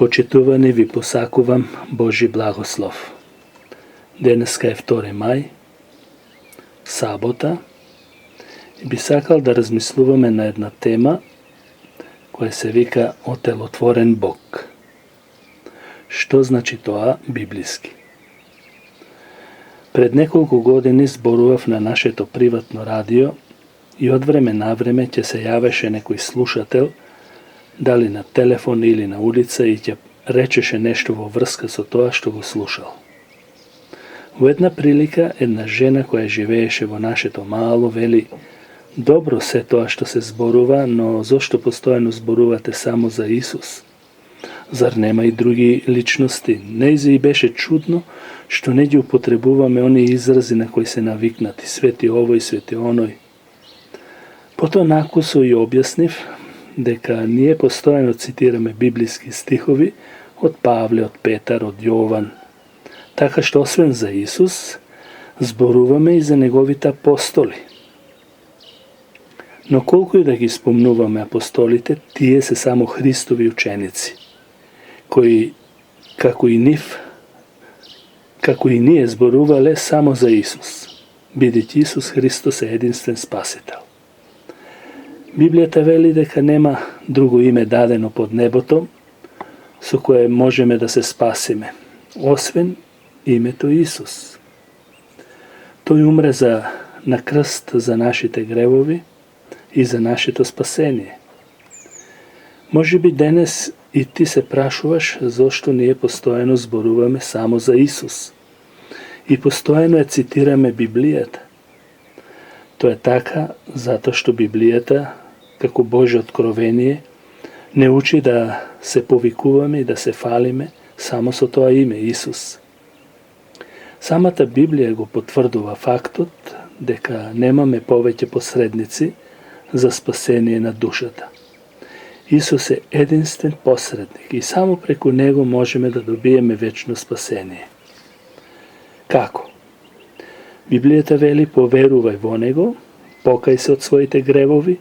Почитувани ви посакувам Божи благослов. Денеска е 2 мај, сабота, и би сакал да размислуваме на една тема која се вика Отелотворен Бог. Што значи тоа библиски? Пред неколку години зборував на нашето приватно радио и од време на време ќе се јавеше некој слушател, дали на телефон или на улица, и ќе речеше нешто во врска со тоа што го слушал. Во една прилика, една жена која живееше во нашето мало вели: добро се тоа што се зборува, но зошто постојано зборувате само за Исус? Зар нема и други личности? Нејзе и беше чудно што не ги употребуваме оние изрази на кои се навикнати, свети овој, свети оној. Потоа накусо и објаснив дека ние постојано цитираме библиски стихови од Павле, од Петар, од Јован, така што освен за Исус, зборуваме и за неговите апостоли. Но колку и да ги спомнуваме апостолите, тие се само Христови ученици, кои, како и ние зборувале само за Исус, бидејќи Исус Христос е единствен спасител. Библијата вели дека нема друго име дадено под небото со кое можеме да се спасиме, освен името Исус. Тој умре на крст за нашите гревови и за нашето спасение. Може би денес и ти се прашуваш зошто ние постојано зборуваме само за Исус и постојано ја цитираме Библијата. Тоа е така затоа што Библијата, како Божје откровение, не учи да се повикуваме и да се фалиме само со тоа име Исус. Самата Библија го потврдува фактот дека немаме повеќе посредници за спасение на душата. Исус е единствен посредник и само преку него можеме да добиеме вечно спасение. Како? Библијата вели: поверувај во него, покај се од своите гревови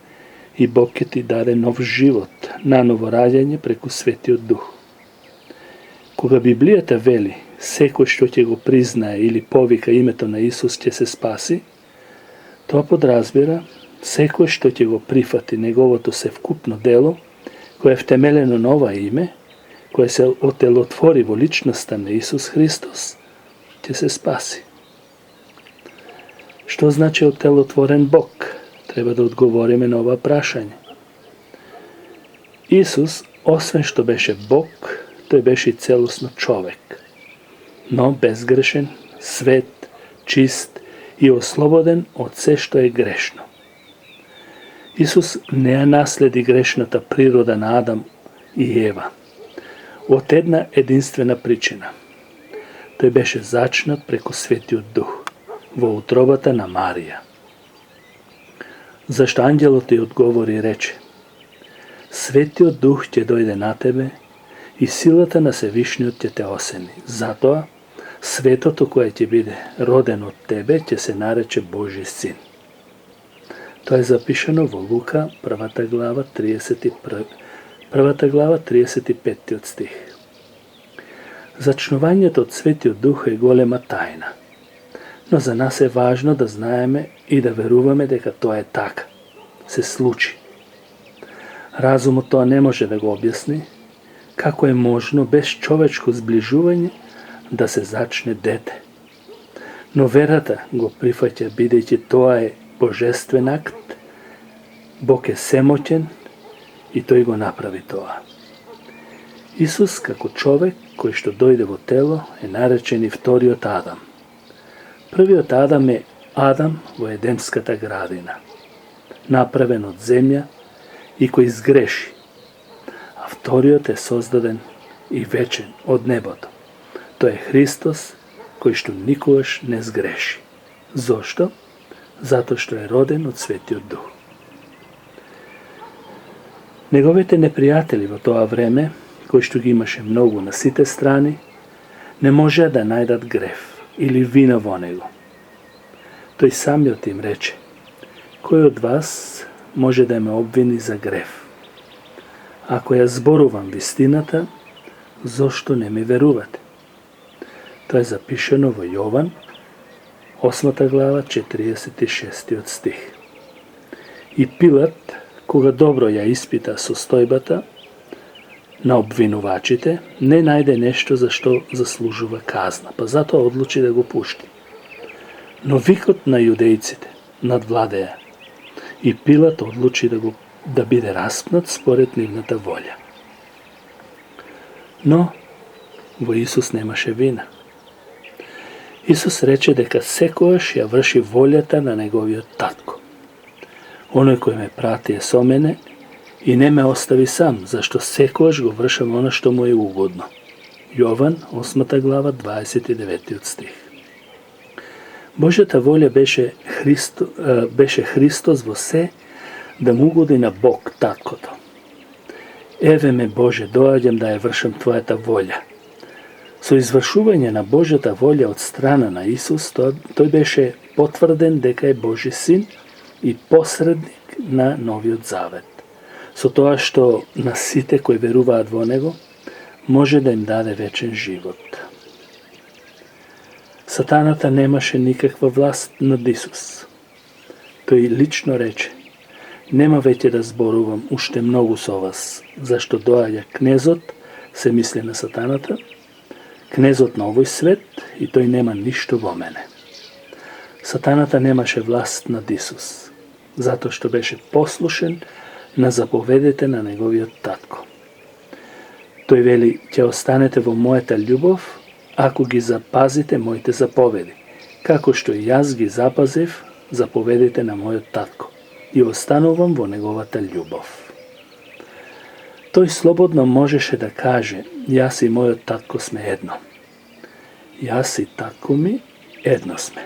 и Бог ќе ти даде нов живот, наново раѓање преку Светиот Дух. Кога Библијата вели секој што ќе го признае или повика името на Исус ќе се спаси, тоа подразбира секој што ќе го прифати неговото севкупно дело, кое е втемелено на ова име, кое се отелотвори во личноста на Исус Христос, ќе се спаси. Што значи отелотворен Бог? Треба да одговориме на ова прашање. Исус, освен што беше Бог, тој беше и целосно човек, но безгрешен, свет, чист и ослободен од се што е грешно. Исус не ја наследи грешната природа на Адам и Ева, од една единствена причина. Тој беше зачнат преку Светиот Дух во утробата на Марија. Зашто ангелот ја одговори и рече: Светиот Дух ќе дојде на тебе и силата на Севишниот ќе те осени. Затоа светото кое ќе биде роден од тебе ќе се нарече Божи син. Тоа е запишано во Лука, првата глава 35 стих. Зачнувањето од Светиот Дух е голема тајна, но за нас е важно да знаеме и да веруваме дека тоа е така, се случи. Разумот тоа не може да го објасни, како е можно без човечко зближување да се зачне дете. Но верата го прифаќа бидејќи тоа е божествен акт, Бог е семоќен и тој го направи тоа. Исус како човек кој што дојде во тело е наречен и вториот Адам. Првиот Адам е Адам во Едемската градина, направен од земја и кој сгреши, а вториот е создаден и вечен од небото. Тој е Христос кој што никогаш не сгреши. Зошто? Затоа што е роден од Светиот Дух. Неговите непријатели во тоа време, кои што ги имаше многу на сите страни, не можеа да најдат грев или вина во него. Тој самиот им рече: кој од вас може да ме обвини за грев? Ако ја зборувам вистината, Зошто не ми верувате? Тоа е запишено во Јован, 8 глава, 46 стих. И Пилат, кога добро ја испита состојбата на обвинувачите, не најде нешто за што заслужува казна, па затоа одлучи да го пушти. Но викот на јудејците надвладеа и Пилат одлучи да биде распнат според нивната волја. Но во Исус немаше вина. Исус рече дека секојаш ја врши волјата на неговиот татко. Оној кој ме прати е со мене и не ме остави сам, зашто секојаш го вршам она што му е угодно. Јован, 8 глава, 29 стих. Божјата волја беше Христос во се да му угоди на Бог, Таткото. Еве ме Боже, доаѓам да ја вршам Твојата волја. Со извршување на Божјата волја од страна на Исус, тој беше потврден дека е Божи син и посредник на Новиот Завет. Со тоа што на сите кои веруваат во Него, може да им даде вечен живот. Сатаната немаше никаква власт над Исус. Тој лично рече: нема веќе да зборувам уште многу со вас, зашто доаѓа кнезот, се мисли на сатаната, кнезот на овој свет, и тој нема ништо во мене. Сатаната немаше власт над Исус, затоа што беше послушен на заповедите на неговиот татко. Тој вели: ќе останете во мојата љубов, ако ги запазите моите заповеди, како што и јас ги запазив заповедите на мојот татко и останувам во неговата љубов. Тој слободно можеше да каже: јас и мојот татко сме едно. Јас и татко ми едно сме.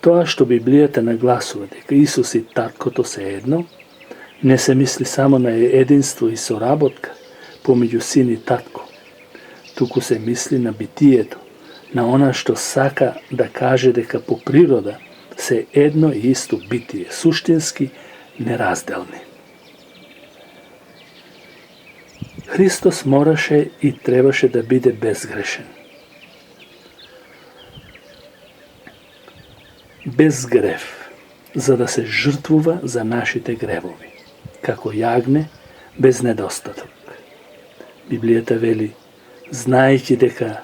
Тоа што Библијата нагласува дека Исус и таткото се едно, не се мисли само на единство и соработка помеѓу син и татко, туку се мисли на битието, на она што сака да каже дека по природа се едно и исто битие, суштински неразделни. Христос мораше и требаше да биде безгрешен. Без грев, за да се жртвува за нашите гревови, како јагне без недостаток. Библијата вели: знаејќи дека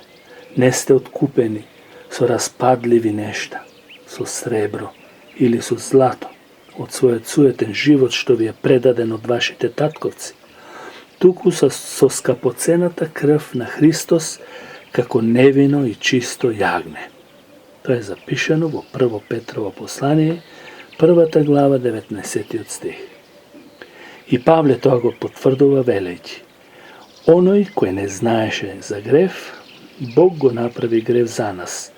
не сте откупени со распадливи нешта, со сребро или со злато, од својот суетен живот што ви е предаден од вашите татковци, туку со скапоцената крв на Христос како невино и чисто јагне. Тоа е запишано во 1 Петрово послание, 1 глава, 19 стих. И Павле тоа го потврдува велејќи: оној кој не знаеше за грев, Бог го направи грев за нас,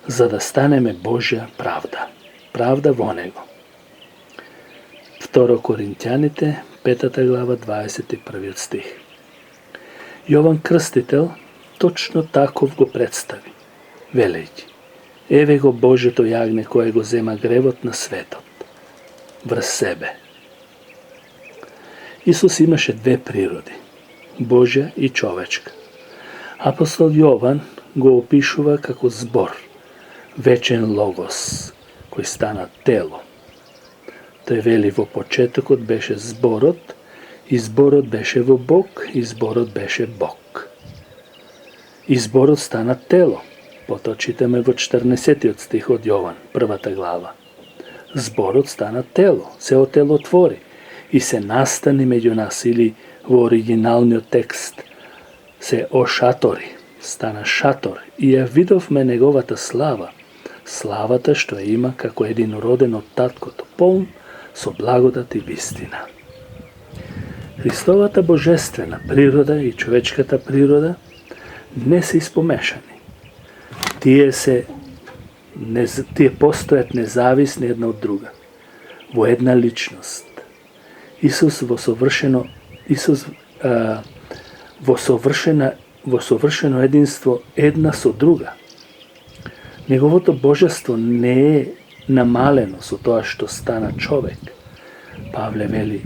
за да станеме Божја правда. Правда во Него. 2 Коринќаните, 5 глава, 21 стих. Јован Крстител точно таков го представи, велејќи: еве го Божето јагне кое го зема гревот на светот врз себе. Исус имаше две природи, Божја и човечка. Апостол Јован го опишува како збор, вечен логос, кој стана тело. Тој вели: во почетокот беше зборот, и зборот беше во Бог, и зборот беше Бог. И зборот стана тело. Потоа читаме во 14 стих од Јован, 1 глава. Зборот стана тело, се отелотвори и се настани меѓу нас, или во оригиналниот текст се ошатори, стана шатор, и ја видовме неговата слава, славата што ја има како единороден од таткото, полн со благодат и вистина. Христовата божествена природа и човечката природа не се испомешани. Тие постојат независни една од друга, во една личност. Исус во совршено единство една со друга. Неговото божество не е намалено со тоа што стана човек. Павле вели: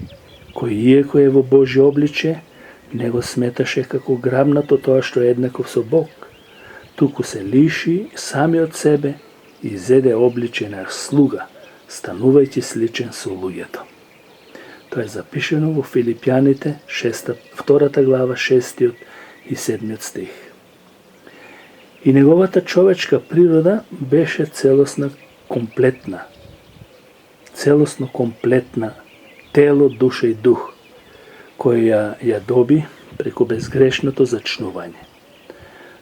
кој иеко е во Божје обличе, Не го сметаше како грабнато тоа што е еднаков со Бог, туку се лиши сами од себе и зеде обличе на слуга, станувајќи сличен со луѓето. Тоа е запишено во Филипјаните, 2 глава, 6 и 7 стих. И неговата човечка природа беше целосно комплетна, тело, душа и дух, која ја доби преку безгрешното зачнување.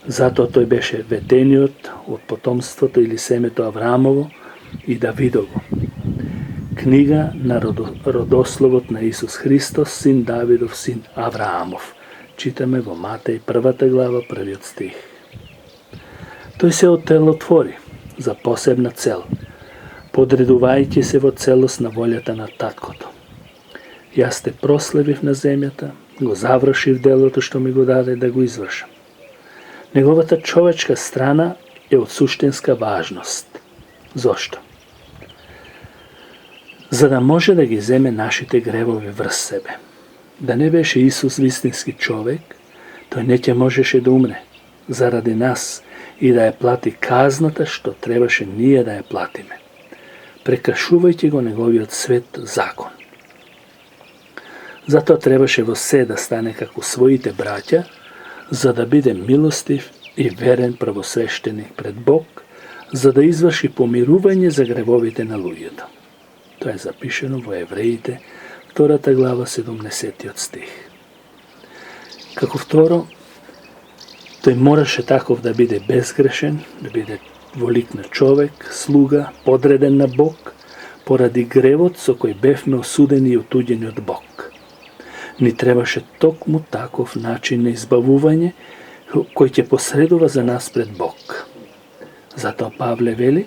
Затоа тој беше ветениот од потомството или семето Авраамово и Давидово. Книга на родословот на Исус Христос, син Давидов, син Авраамов. Читаме во Матеј 1 глава, 1 стих. Тој се отелотвори за посебна цел, подредувајќи се во целост на волјата на таткото. Јас те прославив на земјата, го завршив делото што ми го даде да го извршам. Неговата човечка страна е од суштинска важност. Зошто? За да може да ги земе нашите гревови врз себе. Да не беше Исус вистински човек, тој не ќе можеше да умре заради нас и да ја плати казната што требаше ние да ја платиме, прекршувајќи го неговиот свет закон. Затоа требаше во се да стане како своите браќа, за да биде милостив и верен правосвещеник пред Бог, за да изврши помирување за гревовите на луѓето. Тоа е запишено во Евреите, 2 глава, 70 стих. Како второ, тој мораше таков да биде безгрешен, да биде во лик на човек, слуга, подреден на Бог, поради гревот со кој бевме осудени и отуѓени од Бог. Ни требаше токму таков начин на избавување, кој ќе посредува за нас пред Бог. Затоа Павле вели,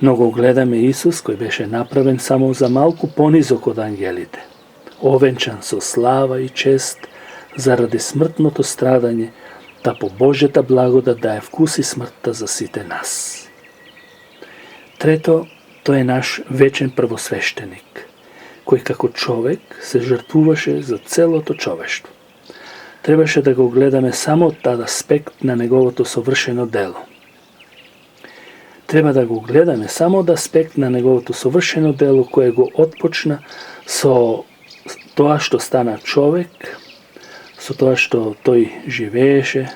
но го гледаме Исус, кој беше направен само за малку понизок од ангелите, овенчан со слава и чест заради смртното страдање, та по Божјата благодат да ја вкуси смртта за сите нас. Трето, тој е наш вечен првосвещеник, кој како човек се жртвуваше за целото човештво. Требаше да го гледаме само од тад аспект на неговото совршено дело. Треба да го гледаме само од аспект на неговото совршено дело кое го отпочна со тоа што стана човек, со тоа што тој живееше,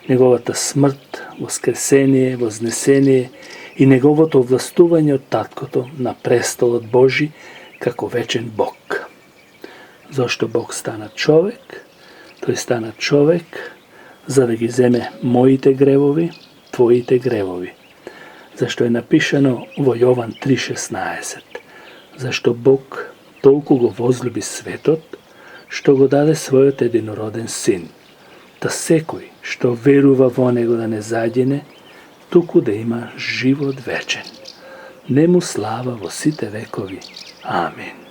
неговата смрт, воскресение, вознесение и неговото овластување од таткото на престолот Божи како вечен Бог. Зошто Бог стана човек? Тој стана човек за да ги земе моите гревови, твоите гревови. Зашто е напишано во Јован 3:16. Зашто Бог толку го возлюби светот, што го даде својот единороден син, да секој што верува во него да не загине, туку да има живот вечен. Нему слава во сите векови. Амин.